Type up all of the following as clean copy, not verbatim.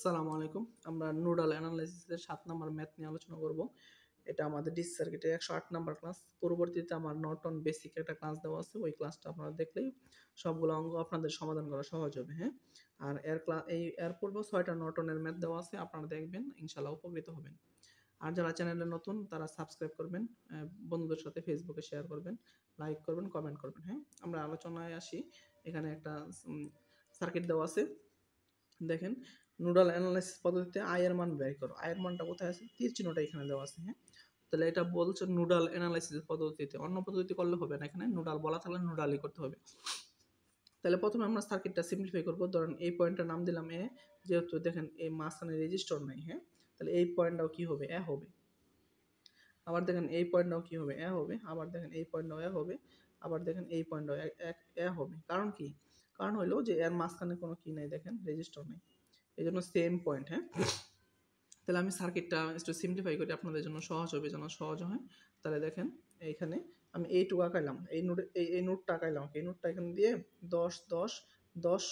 আসসালামু আলাইকুম। আমরা নোডাল অ্যানালাইসিসের ৭ নাম্বার ম্যাথ নিয়ে আলোচনা করব। এটা আমাদের ডিসি সার্কিটের ১০৮ নাম্বার ক্লাস। পরবর্তীতে আমার নর্টন বেসিক একটা ক্লাস দেওয়া আছে। ওই ক্লাসটা আপনারা দেখলেই সবগুলো অঙ্ক আপনাদের সমাধান করা সহজ হবে, হ্যাঁ? আর এর পূর্বেও ৬ টা নর্টনের ম্যাথ দেওয়া আছে। আপনারা দেখবেন, ইনশাআল্লাহ উপকৃত হবেন। আর যারা চ্যানেলে নতুন তারা সাবস্ক্রাইব করবেন, বন্ধুদের সাথে ফেসবুকে শেয়ার করবেন, লাইক করবেন, কমেন্ট করবেন, হ্যাঁ? আমরা আলোচনায় আসি। এখানে একটা সার্কিট দেওয়া আছে। দেখেন, নোডাল অ্যানালাইসিস পদ্ধতিতে এর মান বের করো। এর মানটা কোথায় আছে? তীর চিহ্নটা এখানে দেওয়া আছে, হ্যাঁ? তাহলে এটা বলছে নোডাল অ্যানালাইসিস পদ্ধতিতে। অন্য পদ্ধতি করলে হবে না, এখানে নোডাল বলা থাকলে নোডালই করতে হবে। তাহলে প্রথমে আমরা সার্কিটটা সিম্পলিফাই করব। ধরেন এই পয়েন্টটার নাম দিলাম এ, যেহেতু দেখেন এই মাঝখানে রেজিস্টর নাই, হ্যাঁ? তাহলে এই পয়েন্টটাও কি হবে? এ হবে। আবার দেখেন এই পয়েন্টটাও কি হবে? এ হবে। আবার দেখেন এই পয়েন্টটাও এ হবে। আবার দেখেন এই পয়েন্টটাও এ হবে। কারণ কি? কারণ হইলো যে এর মাঝখানে কোনো কি নাই, দেখেন রেজিস্টর নেই। এজন্য সেম পয়েন্ট, হ্যাঁ? তাহলে আমি সার্কিটটা একটু সিম্পলিফাই করি, আপনাদের জন্য সহজ হবে, যেন সহজ হয়। তাহলে দেখেন এইখানে আমি এইটুকু আঁকাইলাম, এই নোটে এই নোটটা আঁকাইলাম, এই নোটটা এখানে দিয়ে 10 10 10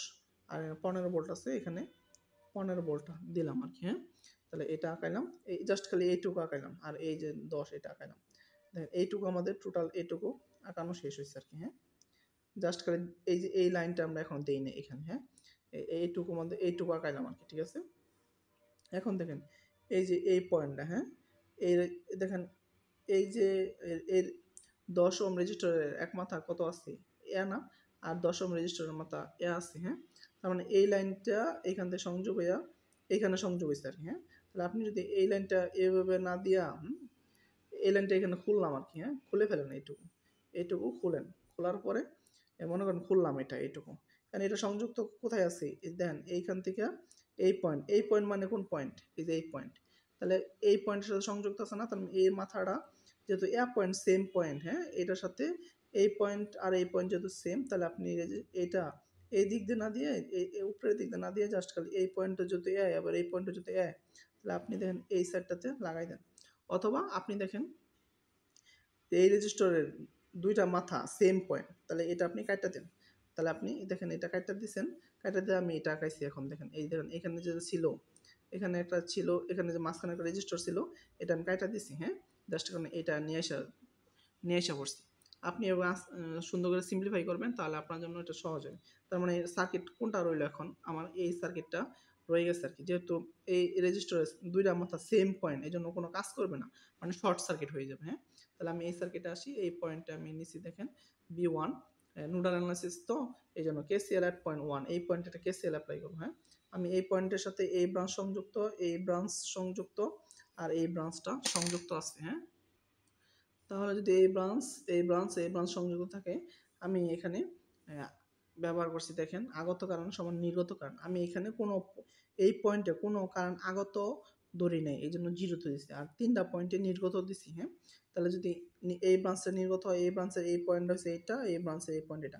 আর 15 ভোল্ট আছে, এখানে 15 ভোল্টটা দিলাম আর কি, হ্যাঁ? তাহলে এটা আঁকাইলাম, এই জাস্ট খালি এইটুকু আঁকাইলাম, আর এই যে 10 এটা আঁকাইলাম। দেখেন এইটুকু আমাদের টোটাল এইটুকু আঁকানো শেষ হয়েছে আর কি, হ্যাঁ? জাস্ট খালি এই যে এই লাইনটা আমরা এখন দেই না এখানে, হ্যাঁ? এইটুকু আমাদের এইটুকু আঁকাইলাম আর কি, ঠিক আছে? এখন দেখেন এই যে এই পয়েন্টটা, হ্যাঁ? এই দেখেন এই যে এর 10 ওহম রেজিস্টরের এক মাথা কত আছে? এ না? আর 10 ওহম রেজিস্টরের মাথা এ আছে, হ্যাঁ? তার মানে এই লাইনটা এখান থেকে সংযোগ হইয়া এইখানে সংযোগ হইছে আর কি, হ্যাঁ? তাহলে আপনি যদি এই লাইনটা এভাবে না দিয়া এই লাইনটা এখানে খুললাম আর কি, হ্যাঁ? খুলে ফেলেন এইটুকু। এইটুকু খুলেন। খোলার পরে মনে করেন খুললাম এটা এইটুকু। কারণ এটা সংযুক্ত কোথায় আছে? এই দেখেন এইখান থেকে এই পয়েন্ট। এই পয়েন্ট মানে কোন পয়েন্ট? এই যে এই পয়েন্ট। তাহলে এই পয়েন্টের সাথে সংযুক্ত আছে না? তাহলে এই মাথাটা যেহেতু এ পয়েন্ট সেম পয়েন্ট, হ্যাঁ? এটার সাথে এই পয়েন্ট আর এই পয়েন্ট যেহেতু সেম, তাহলে আপনি এই যে এটা এই দিক দিয়ে না দিয়ে এই উপরের দিক দিয়ে না দিয়ে জাস্ট খালি এই পয়েন্টটা যদি এ আবার এই পয়েন্টটা যদি এ, তাহলে আপনি দেখেন এই সাইডটাতে লাগাই দেন। অথবা আপনি দেখেন এই রেজিস্টরের ২ টা মাথা সেম পয়েন্ট, তাহলে এটা আপনি কাইটা দেন। তাহলে আপনি দেখেন এটা কাইটা দিছেন, কাইটা দিয়ে আমি এটা আঁকাইছি এখন দেখেন। এই দেখেন এখানে যে ছিল, এখানে একটা ছিল, এখানে যে মাঝখানে একটা রেজিস্টার ছিল, এটা আমি কাইটা দিছি, হ্যাঁ? জাস্ট এখানে এটা নিয়ে আইসা পড়ছি। আপনি এবার সুন্দর করে সিম্পলিফাই করবেন, তাহলে আপনার জন্য এটা সহজ হবে। তার মানে সার্কিট কোনটা রইল এখন? আমার এই সার্কিটটা রয়ে গেছে আর কি। যেহেতু এই রেজিস্টরের ২ টা মাথা সেম পয়েন্ট, এজন্য কোনো কাজ করবে না। মানে শর্ট সার্কিট হয়ে যাবে, হ্যাঁ? তাহলে আমি এই সার্কিটে আসি, এই পয়েন্টটা আমি নিছি দেখেন B1, নোডাল অ্যানালাইসিস তো এইজন্য KCL at point 1, এই পয়েন্টে একটা KCL অ্যাপ্লাই করব, হ্যাঁ? আমি এই পয়েন্টের সাথে এই ব্রাঞ্চ সংযুক্ত, এই ব্রাঞ্চ সংযুক্ত আর এই ব্রাঞ্চটা সংযুক্ত আছে, হ্যাঁ? তাহলে যদি এই ব্রাঞ্চ সংযুক্ত থাকে, আমি এখানে ব্যবহার করছি দেখেন আগত কারণ সমান নির্গত কারণ। আমি এখানে কোনো এই পয়েন্টে কোনো কারণ আগত ধরি নাই, এই জন্য জিরোতে দিছি। আর ৩টা পয়েন্টে নির্গত দিছি, হ্যাঁ? তাহলে যদি এই ব্রাঞ্চে নির্গত হয়, এই ব্রাঞ্চের এই পয়েন্ট হচ্ছে এইটা, এই ব্রাঞ্চের এই পয়েন্ট এটা।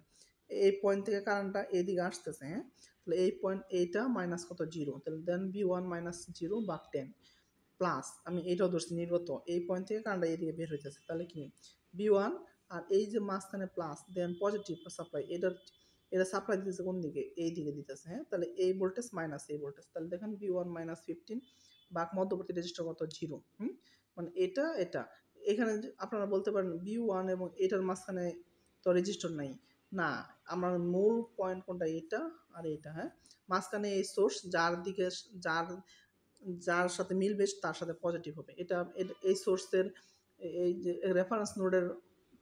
এই পয়েন্ট থেকে কারণটা এইদিকে আসতেছে, হ্যাঁ? তাহলে এই পয়েন্ট এইটা মাইনাস কত? 0। তাহলে দেন B1 মাইনাস 0 ভাগ 10 প্লাস আমি এইটাও ধরছি নির্গত, এই পয়েন্ট থেকে কারেন্টটা এইদিকে বের হইতেছে, তাহলে কি B1 আর এই যে মাঝখানে প্লাস দেন পজিটিভ সাপ্লাই, এটা সাপ্লাই দিতেছে কোন দিকে? এই দিকে দিতেছে, হ্যাঁ? তাহলে এই ভোল্টেজ মাইনাস এই ভোল্টেজ, তাহলে দেখেন B1 মাইনাস 15 বাক মধ্যবর্তী রেজিস্টার কত? 0। মানে এটা এখানে আপনারা বলতে পারেন B1 এবং এটার মাঝখানে তো রেজিস্টার নাই। না, আমার মূল পয়েন্ট কোনটা? এটা আর এটা, হ্যাঁ? মাঝখানে এই সোর্স যার দিকে যার যার সাথে মিলবে তার সাথে পজিটিভ হবে। এটা এই সোর্সের এই যে রেফারেন্স নোডের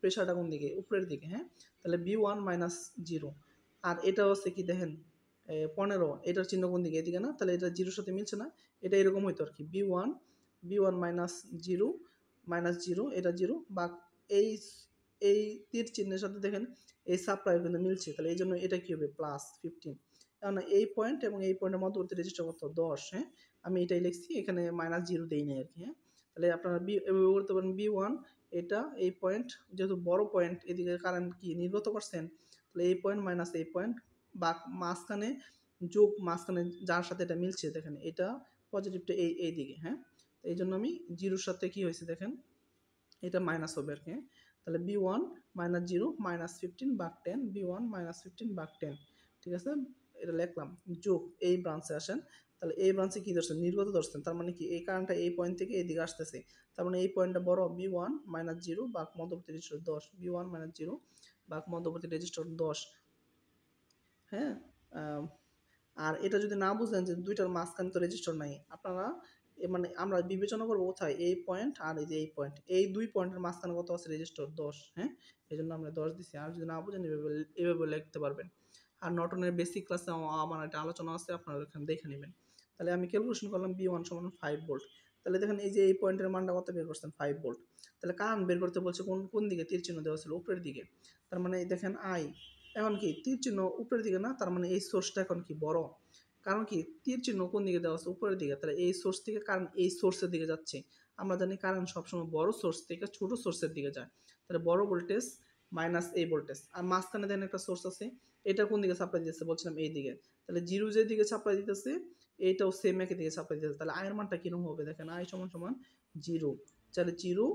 প্রেশারটা কোন দিকে? উপরের দিকে, হ্যাঁ? তাহলে B1 মাইনাস 0 আর এটা হচ্ছে কি দেখেন 15, এটার চিহ্ন কোন দিকে? এদিকে না? তাহলে এটা 0 সাথে মিলছে না? এটা এরকম হইতো আর কি। B1 মাইনাস 0 এটা 0 বা এই এই তীর চিহ্নের সাথে দেখেন এই সাপ্লাই কিন্তু মিলছে, তাহলে এই জন্য এটা কি হবে? প্লাস 15। কারণ এই পয়েন্ট এবং এই পয়েন্টের মধ্যবর্তী রেজিস্টার কত? 10, হ্যাঁ? আমি এটাই লিখছি, এখানে মাইনাস 0 দেই নাই আর কি, হ্যাঁ? তাহলে আপনারা এভাবে করতে পারেন B1 এটা এই পয়েন্ট, যেহেতু বড় পয়েন্ট এদিকে কারেন্ট কি নির্গত করছেন, তাহলে এই পয়েন্ট মাইনাস এই পয়েন্ট বা মাঝখানে যোগ, মাঝখানে যার সাথে এটা মিলছে দেখেন এটা পজিটিভটা এই দিকে, হ্যাঁ? এই জন্য আমি 0-র সাথে কি হয়েছে দেখেন এটা মাইনাস হবে আর কি, হ্যাঁ? তাহলে B1 মাইনাস 0 মাইনাস 15 ভাগ 10, B1 মাইনাস 15 ভাগ 10, ঠিক আছে? এটা লিখলাম। যোগ এই ব্রাঞ্চে আসেন, তাহলে এই ব্রাঞ্চে কি ধরছেন, নির্গত ধরছেন, তার মানে কি এই কারেন্টটা এই পয়েন্ট থেকে এইদিকে আসতেছে, তার মানে এই পয়েন্টটা বড়, B1 মাইনাস 0 বা মধ্যবর্তী রেজিস্টর 10, B1 মাইনাস 0 বা মধ্যবর্তী রেজিস্টর 10। হ্যাঁ, আর এটা যদি না বুঝেন যে দুইটার মাঝখানে তো রেজিস্টার নাই, আপনারা মানে আমরা বিবেচনা করবো কোথায়, এই পয়েন্ট আর এই যে এই পয়েন্ট, এই দুই পয়েন্টের মাঝখানে কত আছে, রেজিস্টার 10। হ্যাঁ, এই জন্য আমরা 10 দিছি। আর যদি না বুঝেন এভাবে লিখতে পারবেন। আর নর্টনের বেসিক ক্লাসে আমার একটা আলোচনা আছে, আপনারা এখানে দেখে নেবেন। তাহলে আমি ক্যালকুলেশন করলাম B1 সমান 5 ভোল্ট। তাহলে দেখেন এই যে এই পয়েন্টের মানটা কত বের করছেন, 5 ভোল্ট। তাহলে কারেন্ট বের করতে বলছে কোন কোন দিকে, তীর চিহ্ন দেওয়া ছিল উপরের দিকে। তার মানে দেখেন আই এখন কি তীর চিহ্ন উপরের দিকে না, তার মানে এই সোর্সটা এখন কি বড়, কারণ কি তীর চিহ্ন কোন দিকে দেওয়া আছে, উপরের দিকে। তাহলে এই সোর্স থেকে কারেন্ট এই সোর্সের দিকে যাচ্ছে। আমরা জানি কারেন্ট সবসময় বড় সোর্স থেকে ছোট সোর্সের দিকে যায়। তাহলে বড় ভোল্টেজ মাইনাস এই ভোল্টেজ, আর মাঝখানে দেন একটা সোর্স আছে, এটা কোন দিকে সাপ্লাই দিতেছে বলছিলাম এই দিকে। তাহলে জিরো যে দিকে সাপ্লাই দিতেছে এইটাও সেম একই দিকে সাপ্লাই দিতেছে। তাহলে আয়ের মানটা কিরকম হবে দেখেন, আই সমান সমান জিরো। তাহলে জিরো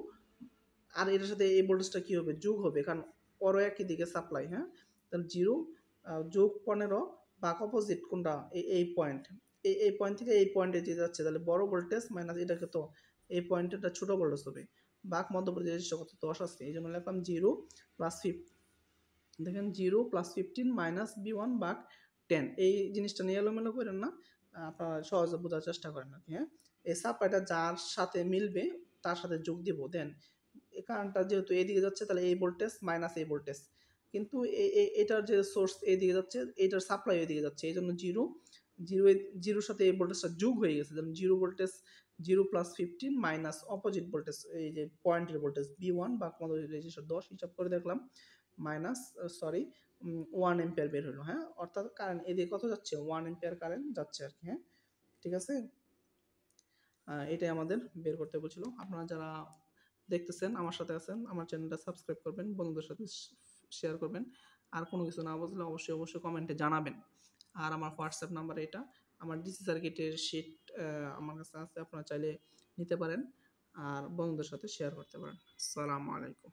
আর এটার সাথে এই ভোল্টেজটা কি হবে, যোগ হবে, কারণ পরও একই দিকে সাপ্লাই। হ্যাঁ, তাহলে জিরো যোগ 15 বা অপোজিট কোনটা, এই পয়েন্ট, এই পয়েন্ট থেকে এই পয়েন্টে যে যাচ্ছে, তাহলে বড় ভোল্টেজ মাইনাস এটাকে তো এই পয়েন্টেরটা ছোট ভোল্টেজ হবে। বাক মধ্যবর্তী রেজিস্টার কত, 10 আছে, এই জন্য লিখলাম 0 প্লাস 5। দেখেন 0 প্লাস 15 মাইনাস B1 বাক 10। এই জিনিসটা নিয়ে এলোমেলো করেন না, আপনারা সহজে বোঝার চেষ্টা করেন আর কি। হ্যাঁ, এই সাপ্লাইটা যার সাথে মিলবে তার সাথে যোগ দিব। দেন এই কারেন্টটা যেহেতু এইদিকে যাচ্ছে, তাহলে এই ভোল্টেজ মাইনাস এই ভোল্টেজ, কিন্তু এটার যে সোর্স এইদিকে যাচ্ছে, এইটার সাপ্লাই এইদিকে যাচ্ছে, এই জন্য জিরো জিরো জিরোর সাথে এই ভোল্টেজটা যোগ হয়ে গেছে। যেমন zero voltage 0 plus 15 minus opposite voltage, এই যে পয়েন্টের ভোল্টেজ B1 বা আমাদের রেজিস্টার 10 হিসাব করে দেখলাম, মাইনাস 1 এম্পিয়ার বের হলো। হ্যাঁ, অর্থাৎ কারেন্ট এদিকে কত যাচ্ছে, 1 এম্পিয়ার কারেন্ট যাচ্ছে আর কি। হ্যাঁ, ঠিক আছে, এটাই আমাদের বের করতে বলছিল। আপনারা যারা দেখতেছেন আমার সাথে আছেন, আমার চ্যানেলটা সাবস্ক্রাইব করবেন, বন্ধুদের সাথে শেয়ার করবেন। আর কোনো কিছু না বুঝলে অবশ্যই কমেন্টে জানাবেন। আর আমার হোয়াটসঅ্যাপ নাম্বার এটা। আমার ডিসি সার্কিটের শিট আমার কাছে আছে, আপনারা চাইলে নিতে পারেন আর বন্ধুদের সাথে শেয়ার করতে পারেন। আসসালামু আলাইকুম।